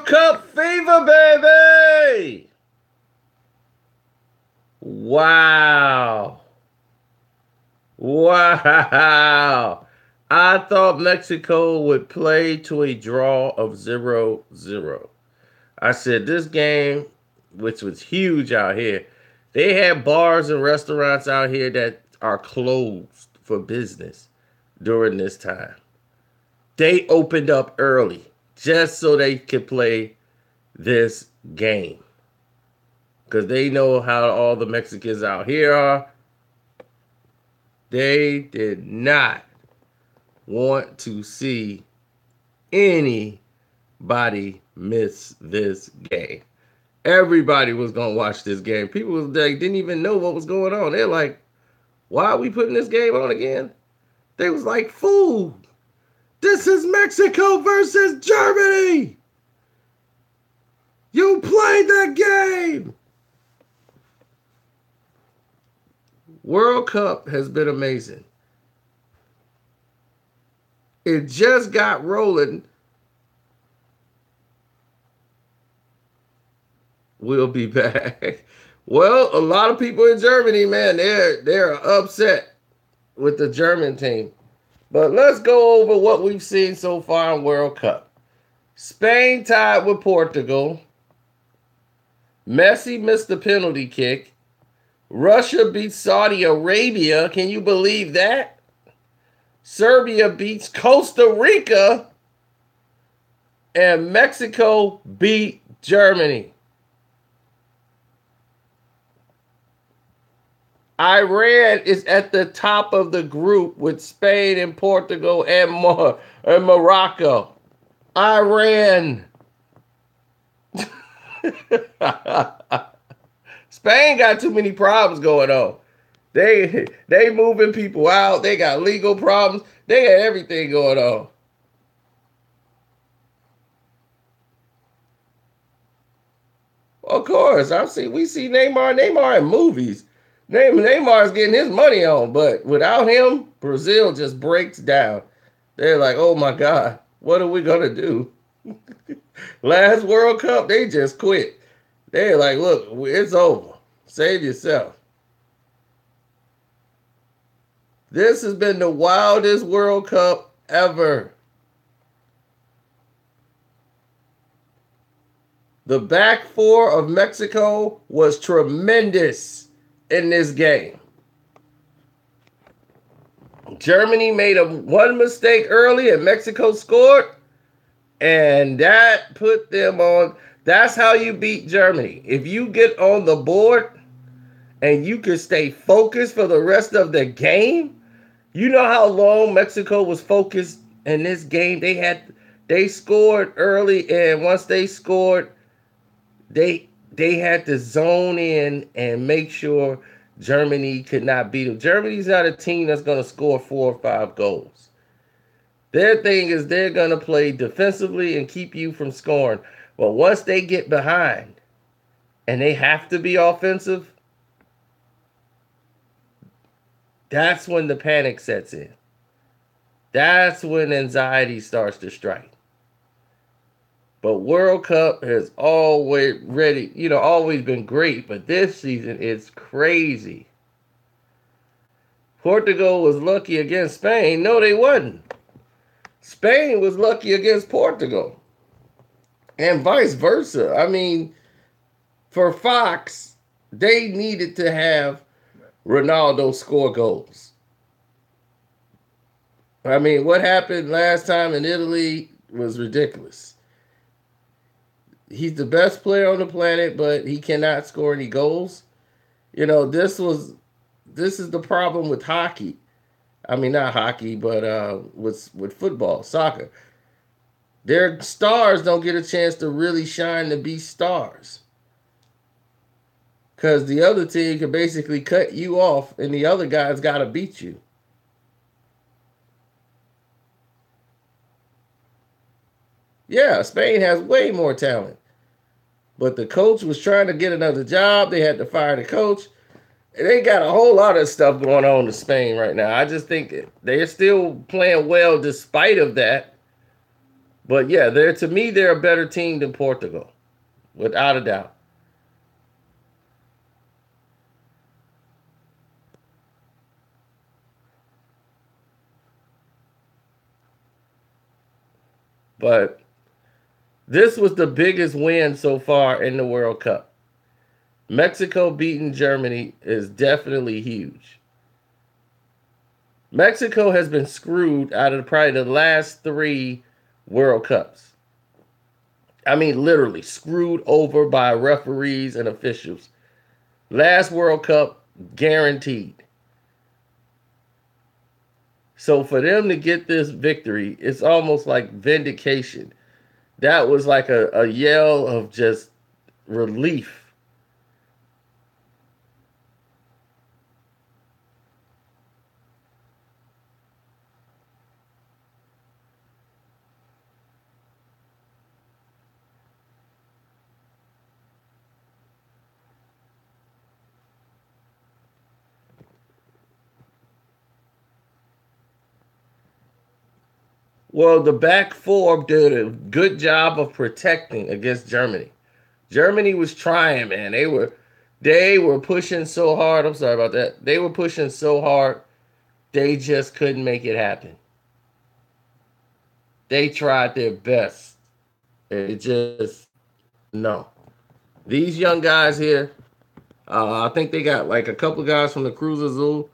Cup fever, baby! Wow. Wow. I thought Mexico would play to a draw of 0-0. I said this game, which was huge out here, they had bars and restaurants out here that are closed for business during this time. They opened up early just so they could play this game because they know how all the Mexicans out here are. They did not want to see anybody miss this game. Everybody was gonna watch this game. People was like didn't even know what was going on. They're like, "Why are we putting this game on again?" They was like, "Fool, this is Mexico versus Germany. You played that game." World Cup has been amazing. It just got rolling. We'll be back. Well, a lot of people in Germany, man, they're upset with the German team. But let's go over what we've seen so far in World Cup. Spain tied with Portugal. Messi missed the penalty kick. Russia beats Saudi Arabia. Can you believe that? Serbia beats Costa Rica. And Mexico beat Germany. Iran is at the top of the group with Spain and Portugal and Morocco. Iran. Spain got too many problems going on. They moving people out. They got legal problems. They got everything going on. Of course, we see Neymar in movies. Neymar's getting his money on, but without him, Brazil just breaks down. They're like, oh my God, what are we gonna do? Last World Cup, they just quit. They're like, look, it's over. Save yourself. This has been the wildest World Cup ever. The back four of Mexico was tremendous in this game. Germany made one mistake early and Mexico scored. And that put them on. That's how you beat Germany. If you get on the board and you can stay focused for the rest of the game, you know how long Mexico was focused in this game? They scored early, and once they scored, they had to zone in and make sure Germany could not beat them. Germany's not a team that's going to score 4 or 5 goals. Their thing is they're going to play defensively and keep you from scoring. But once they get behind and they have to be offensive, that's when the panic sets in. That's when anxiety starts to strike. But World Cup has always been great, but this season it's crazy. Portugal was lucky against Spain. No, they wasn't. Spain was lucky against Portugal. And vice versa. I mean, for Fox, they needed to have Ronaldo score goals. I mean, what happened last time in Italy was ridiculous. He's the best player on the planet, but he cannot score any goals. You know, this is the problem with hockey. I mean, not hockey, but with football, soccer. Their stars don't get a chance to really shine to be stars. Because the other team can basically cut you off, and the other guy's got to beat you. Yeah, Spain has way more talent. But the coach was trying to get another job. They had to fire the coach. And they got a whole lot of stuff going on in Spain right now. I just think they're still playing well despite of that. But yeah, to me, they're a better team than Portugal, without a doubt. But this was the biggest win so far in the World Cup. Mexico beating Germany is definitely huge. Mexico has been screwed out of probably the last 3 World Cups. I mean, literally screwed over by referees and officials. Last World Cup, guaranteed. So for them to get this victory, it's almost like vindication. That was like a yell of just relief. Well, the back four did a good job of protecting against Germany. Germany was trying, man. They were pushing so hard. I'm sorry about that. They were pushing so hard, they just couldn't make it happen. They tried their best. It just no. These young guys here, I think they got like a couple of guys from the Cruz Azul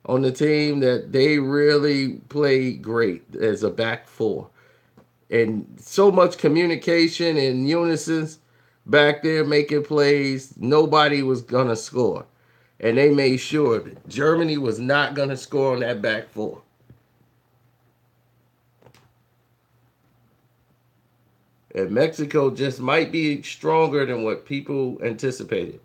on the team that they really played great as a back four. And so much communication and unison back there making plays. Nobody was going to score. And they made sure that Germany was not going to score on that back four. And Mexico just might be stronger than what people anticipated.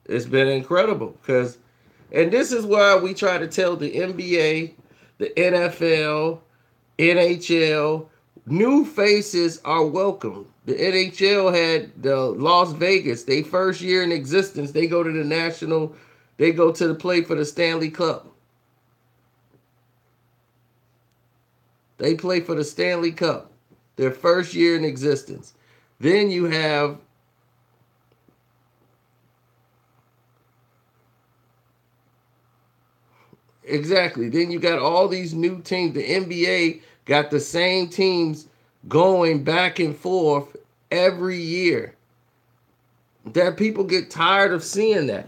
It's been incredible because, and this is why we try to tell the NBA, the NFL, NHL, new faces are welcome. The NHL had the Las Vegas, they first year in existence, they go to the national, they go to the play for the Stanley Cup. They play for the Stanley Cup, their first year in existence. Then you have exactly. Then you got all these new teams. The NBA got the same teams going back and forth every year. That people get tired of seeing that.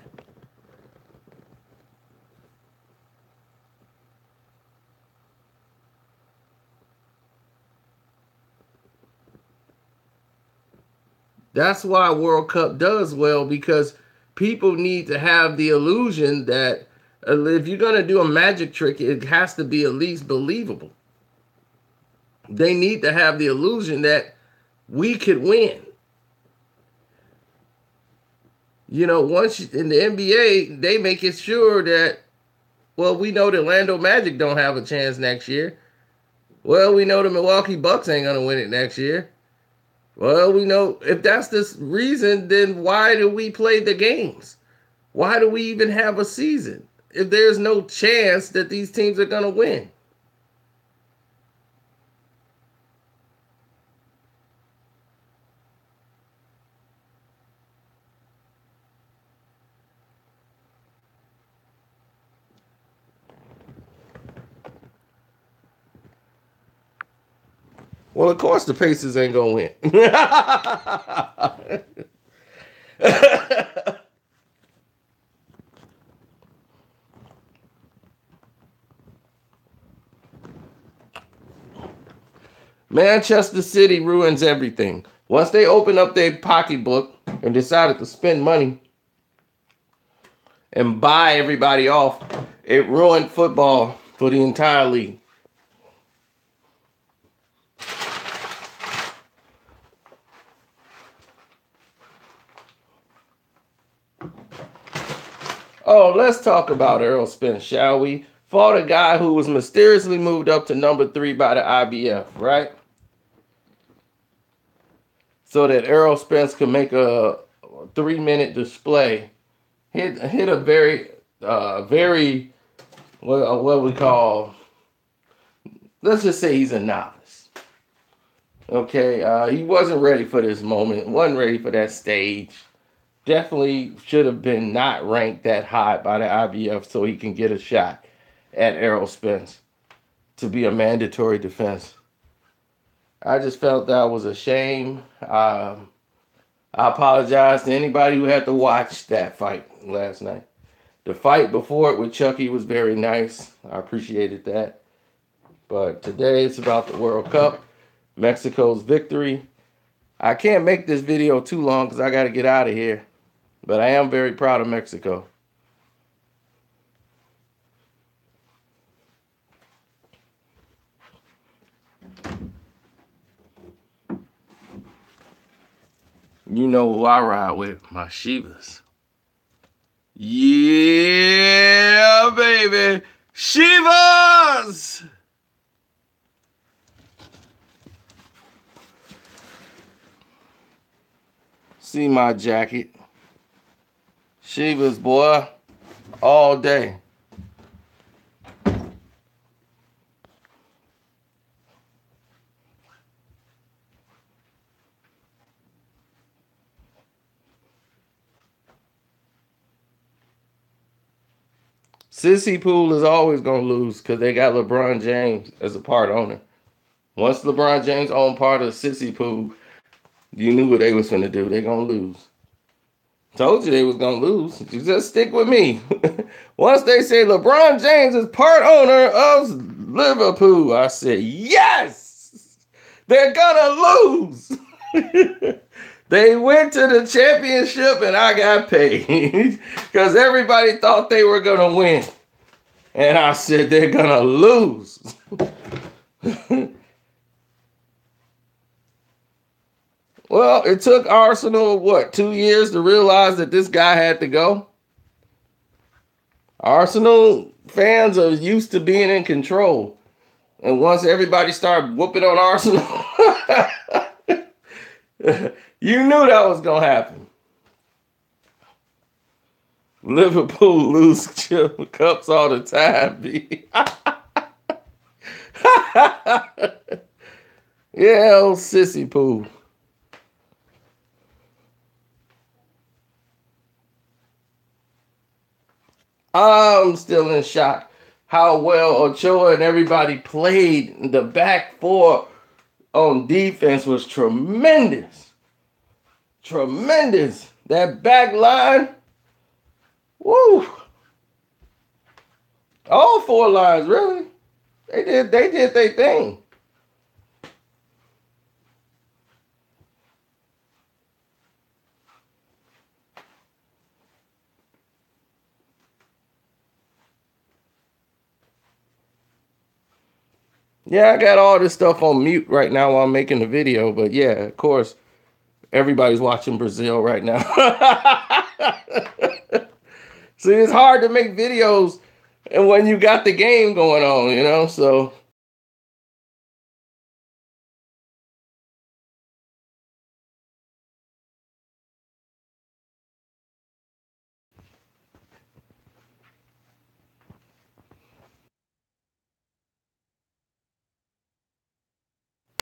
That's why World Cup does well because people need to have the illusion that if you're going to do a magic trick, it has to be at least believable. They need to have the illusion that we could win. Once in the NBA, they make it sure that, well, we know the Orlando Magic don't have a chance next year. Well, we know the Milwaukee Bucks ain't going to win it next year. Well, we know if that's the reason, then why do we play the games? Why do we even have a season if there's no chance that these teams are going to win? Well, of course the Pacers ain't going to win. Manchester City ruins everything. Once they open up their pocketbook and decided to spend money and buy everybody off, it ruined football for the entire league. Oh, let's talk about Errol Spence, shall we? Fought a guy who was mysteriously moved up to number 3 by the IBF, right? so that Errol Spence could make a 3-minute display. Hit a very what we call, let's just say he's a novice. Okay, he wasn't ready for this moment, wasn't ready for that stage. Definitely should have been not ranked that high by the IBF so he can get a shot at Errol Spence to be a mandatory defense. I just felt that was a shame. I apologize to anybody who had to watch that fight last night. The fight before it with Chucky was very nice. I appreciated that. But today it's about the World Cup, Mexico's victory. I can't make this video too long because I got to get out of here. But I am very proud of Mexico. You know who I ride with, my Chivas. Yeah, baby. Chivas! See my jacket. Chivas, boy. All day. Sissy Pool is always going to lose because they got LeBron James as a part owner. Once LeBron James owned part of Sissy Pool, you knew what they was going to do. They're going to lose. Told you they was going to lose. You just stick with me. Once they say LeBron James is part owner of Liverpool, I said, yes! They're going to lose! They went to the championship and I got paid because everybody thought they were going to win. And I said, they're going to lose. Well, it took Arsenal, 2 years to realize that this guy had to go? Arsenal fans are used to being in control. And once everybody started whooping on Arsenal, you knew that was going to happen. Liverpool lose cups all the time, B. Yeah, old Sissy Poo. I'm still in shock how well Ochoa and everybody played. The back four on defense was tremendous. Tremendous. That back line, woo. All four lines, really. They did their thing. Yeah, I got all this stuff on mute right now while I'm making the video, but yeah, of course, everybody's watching Brazil right now. See, it's hard to make videos and when you got the game going on, so